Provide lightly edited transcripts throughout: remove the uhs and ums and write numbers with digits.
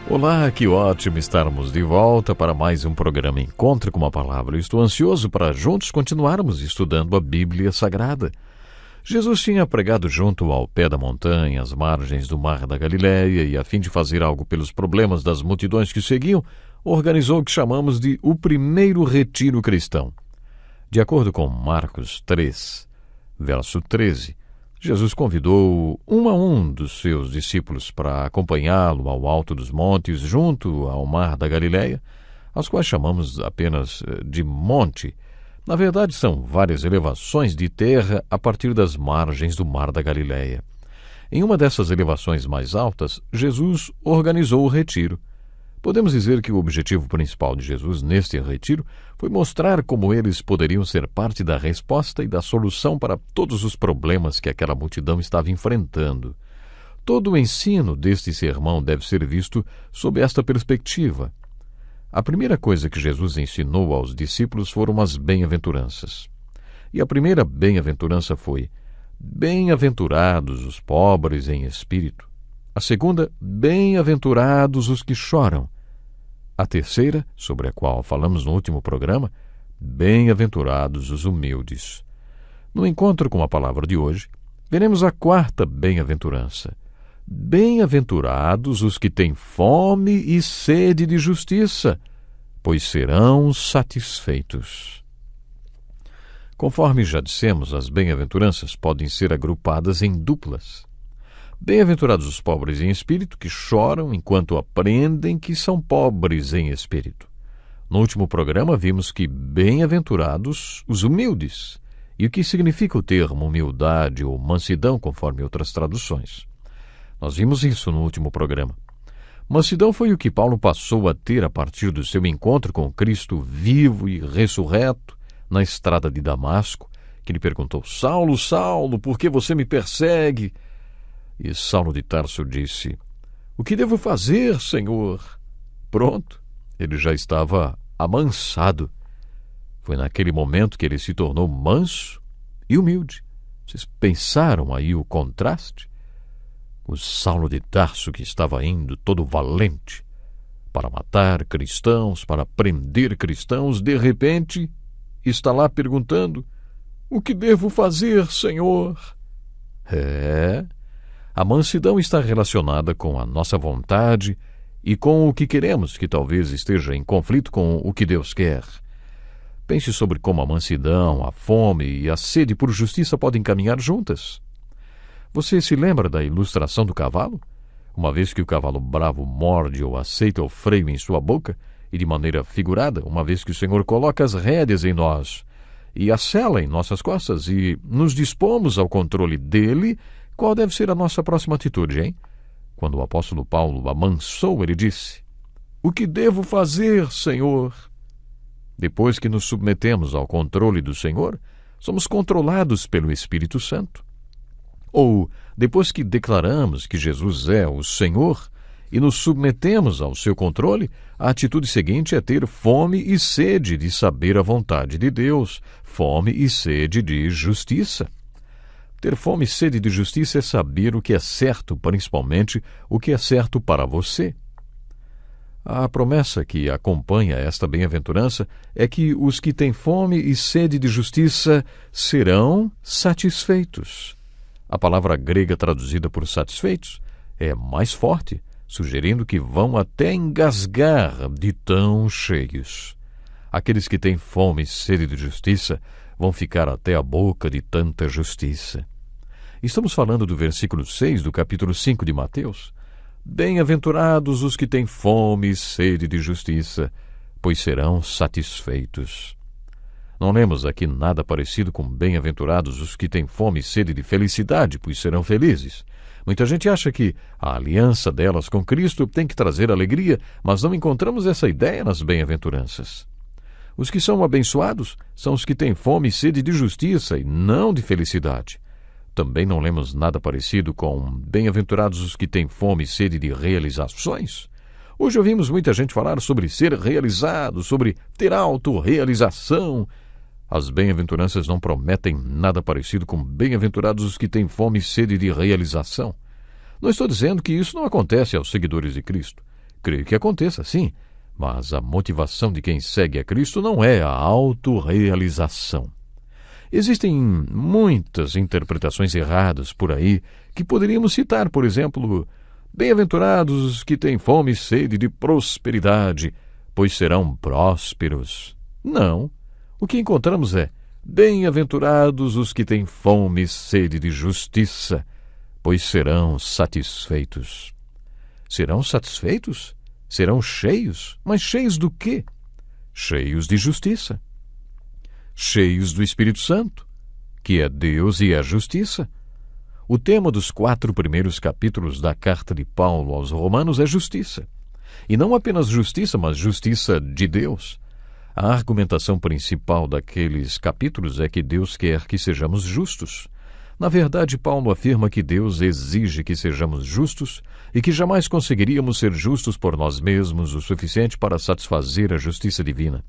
Olá, que ótimo estarmos de volta para mais um programa Encontre com a Palavra. Eu estou ansioso para juntos continuarmos estudando a Bíblia Sagrada. Jesus tinha pregado junto ao pé da montanha, às margens do Mar da Galileia, e a fim de fazer algo pelos problemas das multidões que o seguiam, organizou o que chamamos de o primeiro retiro cristão. De acordo com Marcos 3, verso 13, Jesus convidou um a um dos seus discípulos para acompanhá-lo ao alto dos montes, junto ao Mar da Galileia, aos quais chamamos apenas de monte. Na verdade, são várias elevações de terra a partir das margens do Mar da Galileia. Em uma dessas elevações mais altas, Jesus organizou o retiro. Podemos dizer que o objetivo principal de Jesus neste retiro foi mostrar como eles poderiam ser parte da resposta e da solução para todos os problemas que aquela multidão estava enfrentando. Todo o ensino deste sermão deve ser visto sob esta perspectiva. A primeira coisa que Jesus ensinou aos discípulos foram as bem-aventuranças. E a primeira bem-aventurança foi: bem-aventurados os pobres em espírito. A segunda, bem-aventurados os que choram. A terceira, sobre a qual falamos no último programa, bem-aventurados os humildes. No encontro com a palavra de hoje, veremos a quarta bem-aventurança. Bem-aventurados os que têm fome e sede de justiça, pois serão satisfeitos. Conforme já dissemos, as bem-aventuranças podem ser agrupadas em duplas. Bem-aventurados os pobres em espírito, que choram enquanto aprendem que são pobres em espírito. No último programa vimos que bem-aventurados os humildes, e o que significa o termo humildade ou mansidão, conforme outras traduções. Nós vimos isso no último programa. Mansidão foi o que Paulo passou a ter a partir do seu encontro com Cristo vivo e ressurreto na estrada de Damasco, que lhe perguntou: Saulo, Saulo, por que você me persegue? E Saulo de Tarso disse: O que devo fazer, Senhor? Pronto, ele já estava amansado. Foi naquele momento que ele se tornou manso e humilde. Vocês pensaram aí o contraste? O Saulo de Tarso, que estava indo todo valente para matar cristãos, para prender cristãos, de repente está lá perguntando: O que devo fazer, Senhor? A mansidão está relacionada com a nossa vontade e com o que queremos, que talvez esteja em conflito com o que Deus quer. Pense sobre como a mansidão, a fome e a sede por justiça podem caminhar juntas. Você se lembra da ilustração do cavalo? Uma vez que o cavalo bravo morde ou aceita o freio em sua boca, e de maneira figurada, uma vez que o Senhor coloca as rédeas em nós e a sela em nossas costas e nos dispomos ao controle dele, qual deve ser a nossa próxima atitude, hein? Quando o apóstolo Paulo amansou, ele disse: O que devo fazer, Senhor? Depois que nos submetemos ao controle do Senhor, somos controlados pelo Espírito Santo. Ou, depois que declaramos que Jesus é o Senhor e nos submetemos ao seu controle, a atitude seguinte é ter fome e sede de saber a vontade de Deus, fome e sede de justiça. Ter fome e sede de justiça é saber o que é certo, principalmente o que é certo para você. A promessa que acompanha esta bem-aventurança é que os que têm fome e sede de justiça serão satisfeitos. A palavra grega traduzida por satisfeitos é mais forte, sugerindo que vão até engasgar de tão cheios. Aqueles que têm fome e sede de justiça vão ficar até a boca de tanta justiça. Estamos falando do versículo 6 do capítulo 5 de Mateus. Bem-aventurados os que têm fome e sede de justiça, pois serão satisfeitos. Não lemos aqui nada parecido com bem-aventurados os que têm fome e sede de felicidade, pois serão felizes. Muita gente acha que a aliança delas com Cristo tem que trazer alegria, mas não encontramos essa ideia nas bem-aventuranças. Os que são abençoados são os que têm fome e sede de justiça e não de felicidade. Também não lemos nada parecido com bem-aventurados os que têm fome e sede de realizações. Hoje ouvimos muita gente falar sobre ser realizado, sobre ter autorrealização. As bem-aventuranças não prometem nada parecido com bem-aventurados os que têm fome e sede de realização. Não estou dizendo que isso não acontece aos seguidores de Cristo. Creio que aconteça, sim, mas a motivação de quem segue a Cristo não é a autorrealização. Existem muitas interpretações erradas por aí que poderíamos citar, por exemplo, bem-aventurados os que têm fome e sede de prosperidade, pois serão prósperos. Não. O que encontramos é bem-aventurados os que têm fome e sede de justiça, pois serão satisfeitos. Serão satisfeitos? Serão cheios? Mas cheios do quê? Cheios de justiça. Cheios do Espírito Santo, que é Deus e a justiça. O tema dos 4 primeiros capítulos da carta de Paulo aos Romanos é justiça. E não apenas justiça, mas justiça de Deus. A argumentação principal daqueles capítulos é que Deus quer que sejamos justos. Na verdade, Paulo afirma que Deus exige que sejamos justos e que jamais conseguiríamos ser justos por nós mesmos o suficiente para satisfazer a justiça divina.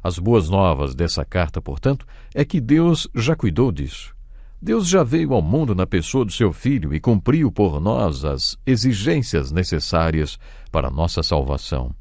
As boas novas dessa carta, portanto, é que Deus já cuidou disso. Deus já veio ao mundo na pessoa do seu Filho e cumpriu por nós as exigências necessárias para a nossa salvação.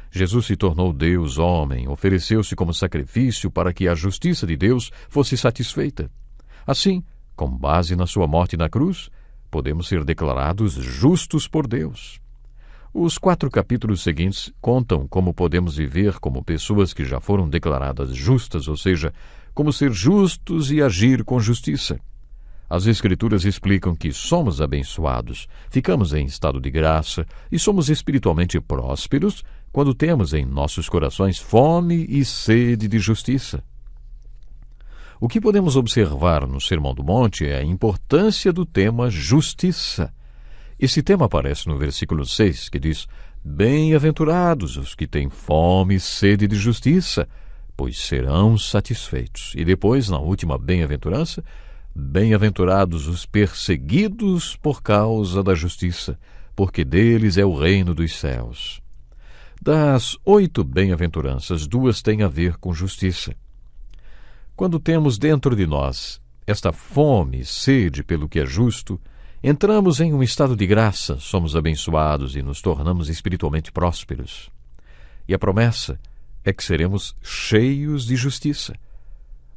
Jesus se tornou Deus homem, ofereceu-se como sacrifício para que a justiça de Deus fosse satisfeita. Assim, com base na sua morte na cruz, podemos ser declarados justos por Deus. Os 4 capítulos seguintes contam como podemos viver como pessoas que já foram declaradas justas, ou seja, como ser justos e agir com justiça. As Escrituras explicam que somos abençoados, ficamos em estado de graça e somos espiritualmente prósperos quando temos em nossos corações fome e sede de justiça. O que podemos observar no Sermão do Monte é a importância do tema justiça. Esse tema aparece no versículo 6, que diz: bem-aventurados os que têm fome e sede de justiça, pois serão satisfeitos. E depois, na última bem-aventurança, bem-aventurados os perseguidos por causa da justiça, porque deles é o reino dos céus. Das 8 bem-aventuranças, 2 têm a ver com justiça. Quando temos dentro de nós esta fome e sede pelo que é justo, entramos em um estado de graça, somos abençoados e nos tornamos espiritualmente prósperos. E a promessa é que seremos cheios de justiça.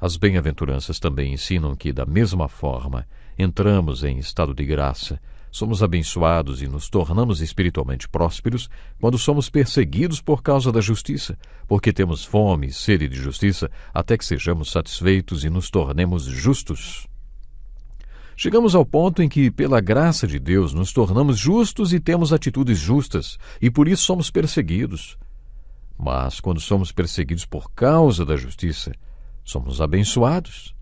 As bem-aventuranças também ensinam que, da mesma forma, entramos em estado de graça, somos abençoados e nos tornamos espiritualmente prósperos quando somos perseguidos por causa da justiça, porque temos fome e sede de justiça até que sejamos satisfeitos e nos tornemos justos. Chegamos ao ponto em que, pela graça de Deus, nos tornamos justos e temos atitudes justas, e por isso somos perseguidos. Mas, quando somos perseguidos por causa da justiça, somos abençoados.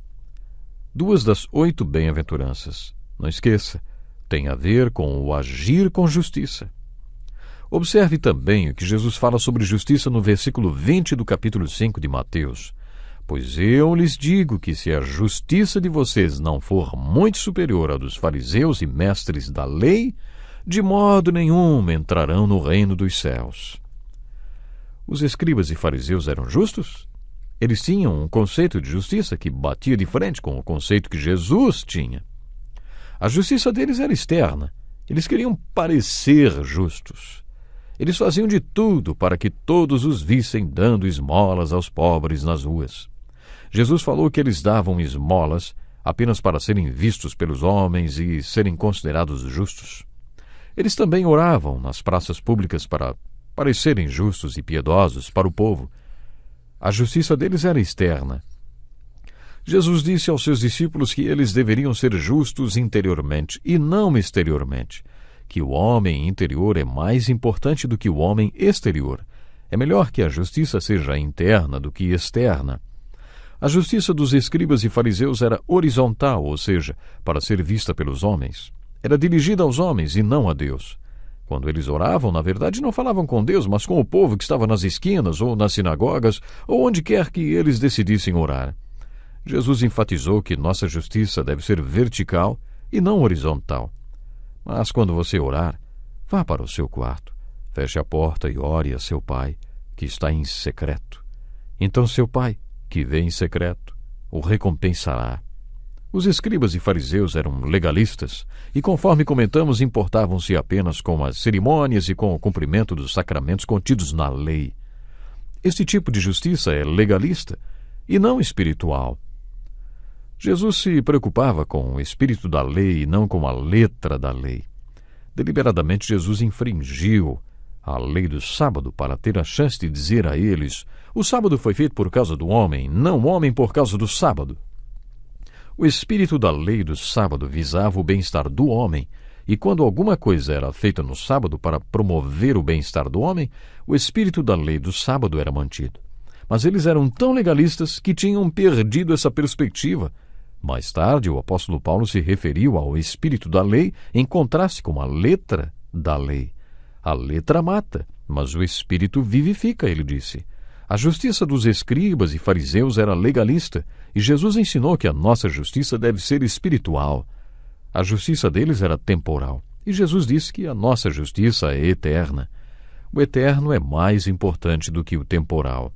2 das 8 bem-aventuranças, não esqueça, têm a ver com o agir com justiça. Observe também o que Jesus fala sobre justiça no versículo 20 do capítulo 5 de Mateus. Pois eu lhes digo que se a justiça de vocês não for muito superior à dos fariseus e mestres da lei, de modo nenhum entrarão no reino dos céus. Os escribas e fariseus eram justos? Eles tinham um conceito de justiça que batia de frente com o conceito que Jesus tinha. A justiça deles era externa. Eles queriam parecer justos. Eles faziam de tudo para que todos os vissem dando esmolas aos pobres nas ruas. Jesus falou que eles davam esmolas apenas para serem vistos pelos homens e serem considerados justos. Eles também oravam nas praças públicas para parecerem justos e piedosos para o povo. A justiça deles era externa. Jesus disse aos seus discípulos que eles deveriam ser justos interiormente e não exteriormente, que o homem interior é mais importante do que o homem exterior. É melhor que a justiça seja interna do que externa. A justiça dos escribas e fariseus era horizontal, ou seja, para ser vista pelos homens. Era dirigida aos homens e não a Deus. Quando eles oravam, na verdade, não falavam com Deus, mas com o povo que estava nas esquinas ou nas sinagogas ou onde quer que eles decidissem orar. Jesus enfatizou que nossa justiça deve ser vertical e não horizontal. Mas quando você orar, vá para o seu quarto, feche a porta e ore a seu Pai, que está em secreto. Então seu Pai, que vê em secreto, o recompensará. Os escribas e fariseus eram legalistas e, conforme comentamos, importavam-se apenas com as cerimônias e com o cumprimento dos sacramentos contidos na lei. Este tipo de justiça é legalista e não espiritual. Jesus se preocupava com o espírito da lei e não com a letra da lei. Deliberadamente, Jesus infringiu a lei do sábado para ter a chance de dizer a eles: o sábado foi feito por causa do homem, não o homem por causa do sábado. O espírito da lei do sábado visava o bem-estar do homem, e quando alguma coisa era feita no sábado para promover o bem-estar do homem, o espírito da lei do sábado era mantido. Mas eles eram tão legalistas que tinham perdido essa perspectiva. Mais tarde, o apóstolo Paulo se referiu ao espírito da lei em contraste com a letra da lei. A letra mata, mas o espírito vivifica, ele disse. A justiça dos escribas e fariseus era legalista, e Jesus ensinou que a nossa justiça deve ser espiritual. A justiça deles era temporal, e Jesus disse que a nossa justiça é eterna. O eterno é mais importante do que o temporal.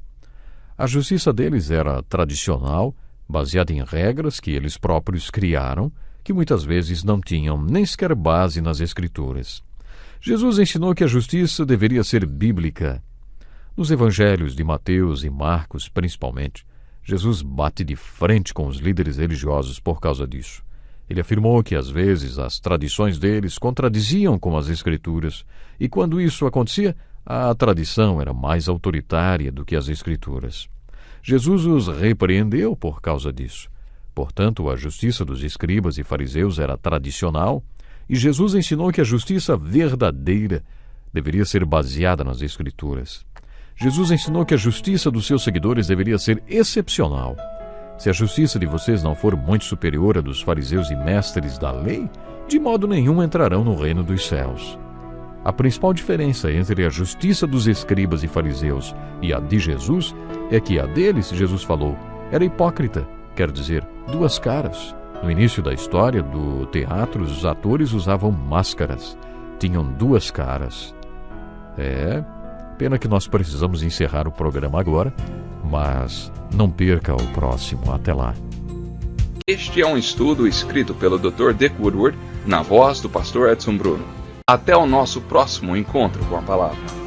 A justiça deles era tradicional, baseada em regras que eles próprios criaram, que muitas vezes não tinham nem sequer base nas Escrituras. Jesus ensinou que a justiça deveria ser bíblica. Nos evangelhos de Mateus e Marcos, principalmente, Jesus bate de frente com os líderes religiosos por causa disso. Ele afirmou que, às vezes, as tradições deles contradiziam com as Escrituras, e quando isso acontecia, a tradição era mais autoritária do que as Escrituras. Jesus os repreendeu por causa disso. Portanto, a justiça dos escribas e fariseus era tradicional, e Jesus ensinou que a justiça verdadeira deveria ser baseada nas Escrituras. Jesus ensinou que a justiça dos seus seguidores deveria ser excepcional. Se a justiça de vocês não for muito superior à dos fariseus e mestres da lei, de modo nenhum entrarão no reino dos céus. A principal diferença entre a justiça dos escribas e fariseus e a de Jesus é que a deles, Jesus falou, era hipócrita, quer dizer, duas caras. No início da história do teatro, os atores usavam máscaras, tinham duas caras. Pena que nós precisamos encerrar o programa agora, mas não perca o próximo. Até lá. Este é um estudo escrito pelo Dr. Dick Woodward, na voz do pastor Edson Bruno. Até o nosso próximo encontro com a palavra.